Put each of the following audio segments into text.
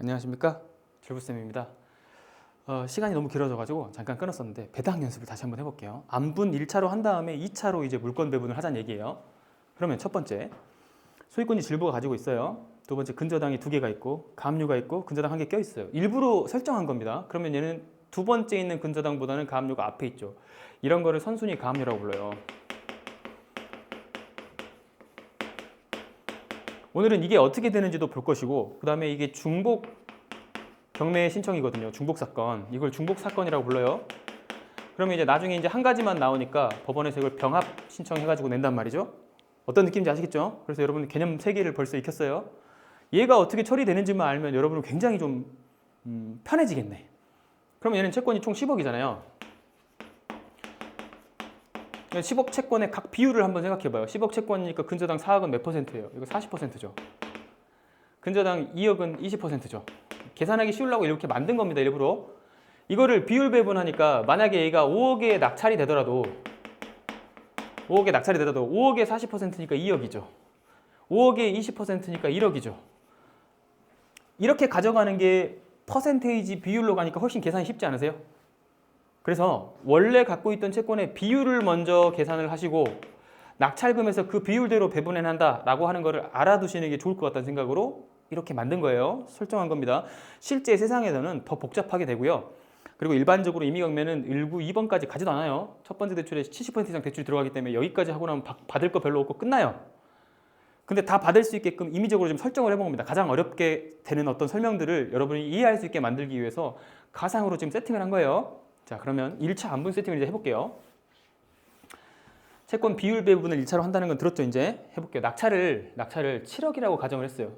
안녕하십니까, 절부쌤입니다. 시간이 너무 길어져가지고 잠깐 끊었었는데 배당 연습을 다시 한번 해볼게요. 안분 1차로 한 다음에 2차로 이제 물권 배분을 하자는 얘기예요. 그러면 첫 번째, 소유권이 질부가 가지고 있어요. 두 번째, 근저당이 2개가 있고 가압류가 있고 근저당 1개 껴 있어요. 일부러 설정한 겁니다. 그러면 얘는 두 번째 있는 근저당보다는 가압류가 앞에 있죠. 이런 거를 선순위 가압류라고 불러요. 오늘은 이게 어떻게 되는지도 볼 것이고, 그 다음에 이게 중복 경매 신청이거든요. 중복 사건. 이걸 중복 사건이라고 불러요. 그러면 이제 나중에 이제 한 가지만 나오니까 법원에서 이걸 병합 신청해가지고 낸단 말이죠. 어떤 느낌인지 아시겠죠? 그래서 여러분 개념 3개를 벌써 익혔어요. 얘가 어떻게 처리되는지만 알면 여러분은 굉장히 좀 편해지겠네. 그러면 얘는 채권이 총 10억이잖아요. 10억 채권의 각 비율을 한번 생각해봐요. 10억 채권이니까 근저당 4억은 몇 %예요? 이거 40%죠. 근저당 2억은 20%죠. 계산하기 쉬우려고 이렇게 만든 겁니다, 일부러. 이거를 비율 배분하니까 만약에 얘가 5억에 낙찰이 되더라도 5억에 40%니까 2억이죠. 5억에 20%니까 1억이죠. 이렇게 가져가는 게 퍼센테이지 비율로 가니까 훨씬 계산이 쉽지 않으세요? 그래서 원래 갖고 있던 채권의 비율을 먼저 계산을 하시고 낙찰금에서 그 비율대로 배분해낸다라고 하는 거를 알아두시는 게 좋을 것 같다는 생각으로 이렇게 만든 거예요. 설정한 겁니다. 실제 세상에서는 더 복잡하게 되고요. 그리고 일반적으로 임의경매는 1구 2번까지 가지도 않아요. 첫 번째 대출에 70% 이상 대출이 들어가기 때문에 여기까지 하고 나면 받을 거 별로 없고 끝나요. 근데 다 받을 수 있게끔 임의적으로 좀 설정을 해본 겁니다. 가장 어렵게 되는 어떤 설명들을 여러분이 이해할 수 있게 만들기 위해서 가상으로 지금 세팅을 한 거예요. 자, 그러면 1차 안분 세팅을 이제 해볼게요. 채권 비율 배분을 1차로 한다는 건 들었죠? 이제 해볼게요. 낙찰을 7억이라고 가정을 했어요.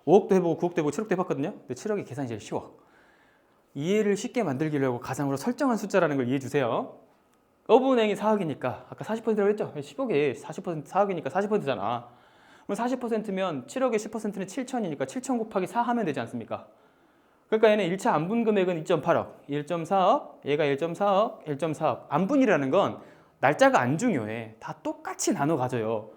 5억도 해보고 9억도 해보고 7억도 해봤거든요. 근데 7억이 계산이 제일 쉬워. 이해를 쉽게 만들기려고 가상으로 설정한 숫자라는 걸 이해해 주세요. 어분행이 4억이니까 아까 40%라고 했죠? 10억에 40% 4억이니까 40%잖아. 그럼 40%면 7억에 10%는 7천이니까 7천 곱하기 4 하면 되지 않습니까? 그러니까 얘는 1차 안분 금액은 2.8억, 1.4억, 얘가 1.4억, 1.4억. 안분이라는 건 날짜가 안 중요해. 다 똑같이 나눠 가져요.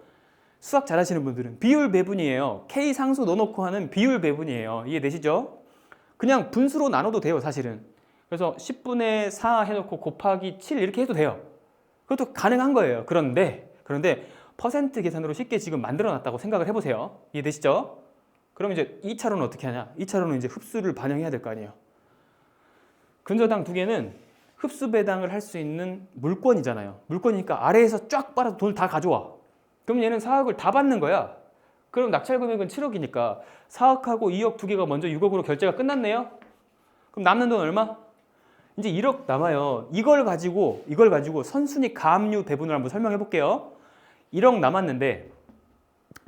수학 잘하시는 분들은 비율 배분이에요. K 상수 넣어놓고 하는 비율 배분이에요. 이해되시죠? 그냥 분수로 나눠도 돼요, 사실은. 그래서 10분의 4 해놓고 곱하기 7 이렇게 해도 돼요. 그것도 가능한 거예요. 그런데 퍼센트 계산으로 쉽게 지금 만들어놨다고 생각을 해보세요. 이해되시죠? 그럼 이제 2차로는 어떻게 하냐? 2차로는 이제 흡수를 반영해야 될 거 아니에요. 근저당 2개는 흡수 배당을 할 수 있는 물권이잖아요. 물권이니까 아래에서 쫙 빨아서 돈을 다 가져와. 그럼 얘는 4억을 다 받는 거야. 그럼 낙찰 금액은 7억이니까 4억하고 2억 2개가 먼저 6억으로 결제가 끝났네요. 그럼 남는 돈 얼마? 이제 1억 남아요. 이걸 가지고 선순위 가압류 배분을 한번 설명해 볼게요. 1억 남았는데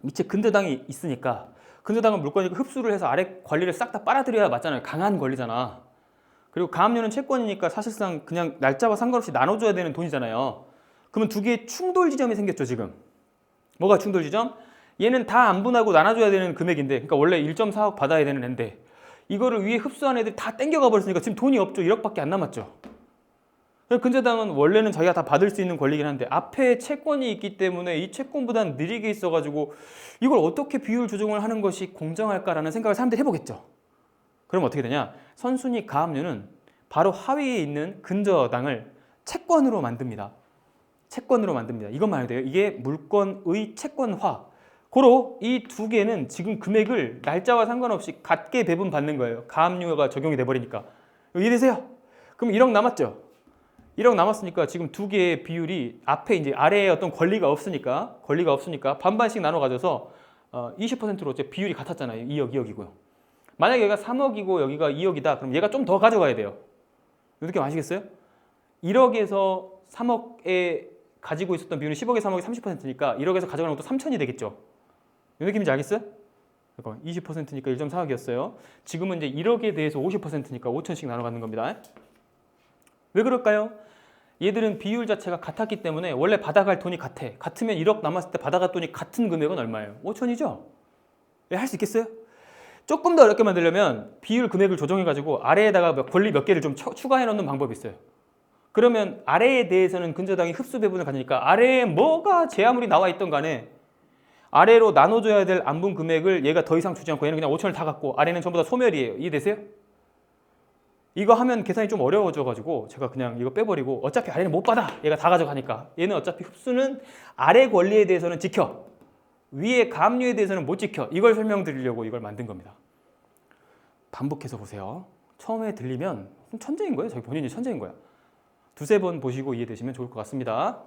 밑에 근저당이 있으니까 근저당은 물건이니까 흡수를 해서 아래 권리를 싹 다 빨아들여야 맞잖아요. 강한 권리잖아. 그리고 가압류는 채권이니까 사실상 그냥 날짜와 상관없이 나눠줘야 되는 돈이잖아요. 그러면 2개의 충돌 지점이 생겼죠, 지금. 뭐가 충돌 지점? 얘는 다 안분하고 나눠줘야 되는 금액인데, 그러니까 원래 1.4억 받아야 되는 애인데 이거를 위에 흡수한 애들 다 땡겨가 버렸으니까 지금 돈이 없죠. 1억밖에 안 남았죠. 근저당은 원래는 자기가 다 받을 수 있는 권리긴 한데 앞에 채권이 있기 때문에 이 채권보다는 느리게 있어가지고 이걸 어떻게 비율 조정을 하는 것이 공정할까라는 생각을 사람들이 해보겠죠. 그럼 어떻게 되냐? 선순위 가압류는 바로 하위에 있는 근저당을 채권으로 만듭니다. 이것만 해도 돼요. 이게 물권의 채권화. 고로 이 2개는 지금 금액을 날짜와 상관없이 같게 배분 받는 거예요. 가압류가 적용이 돼버리니까. 이해되세요? 그럼 1억 남았죠? 1억 남았으니까 지금 2개의 비율이 앞에 이제 아래에 어떤 권리가 없으니까 반반씩 나눠 가져서 20%로 비율이 같았잖아요. 2억, 2억이고요. 만약에 얘가 3억이고 여기가 2억이다. 그럼 얘가 좀 더 가져가야 돼요. 이 느낌 아시겠어요? 1억에서 3억에 가지고 있었던 비율은 10억에 3억이 30%니까 1억에서 가져가는 것도 3천이 되겠죠. 이 느낌인지 알겠어요? 20%니까 1.4억이었어요. 지금은 이제 1억에 대해서 50%니까 5천씩 나눠 갖는 겁니다. 왜 그럴까요? 얘들은 비율 자체가 같았기 때문에 원래 받아갈 돈이 같으면 1억 남았을 때 받아갈 돈이 같은 금액은 얼마예요? 5천이죠? 할 수 있겠어요? 조금 더 어렵게 만들려면 비율 금액을 조정해가지고 아래에다가 권리 몇 개를 좀 추가해 놓는 방법이 있어요. 그러면 아래에 대해서는 근저당이 흡수 배분을 가지니까 아래에 뭐가 제 아무리 나와 있던 간에 아래로 나눠줘야 될 안분 금액을 얘가 더 이상 주지 않고 얘는 그냥 5천을 다 갖고 아래는 전부 다 소멸이에요. 이해되세요? 이거 하면 계산이 좀 어려워져가지고 제가 그냥 이거 빼버리고 어차피 아래는 못 받아. 얘가 다 가져가니까. 얘는 어차피 흡수는 아래 권리에 대해서는 지켜. 위에 가압류에 대해서는 못 지켜. 이걸 설명드리려고 이걸 만든 겁니다. 반복해서 보세요. 처음에 들리면 천재인 거예요. 자기 본인이 천재인 거야. 두세 번 보시고 이해되시면 좋을 것 같습니다.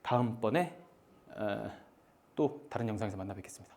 다음번에 또 다른 영상에서 만나 뵙겠습니다.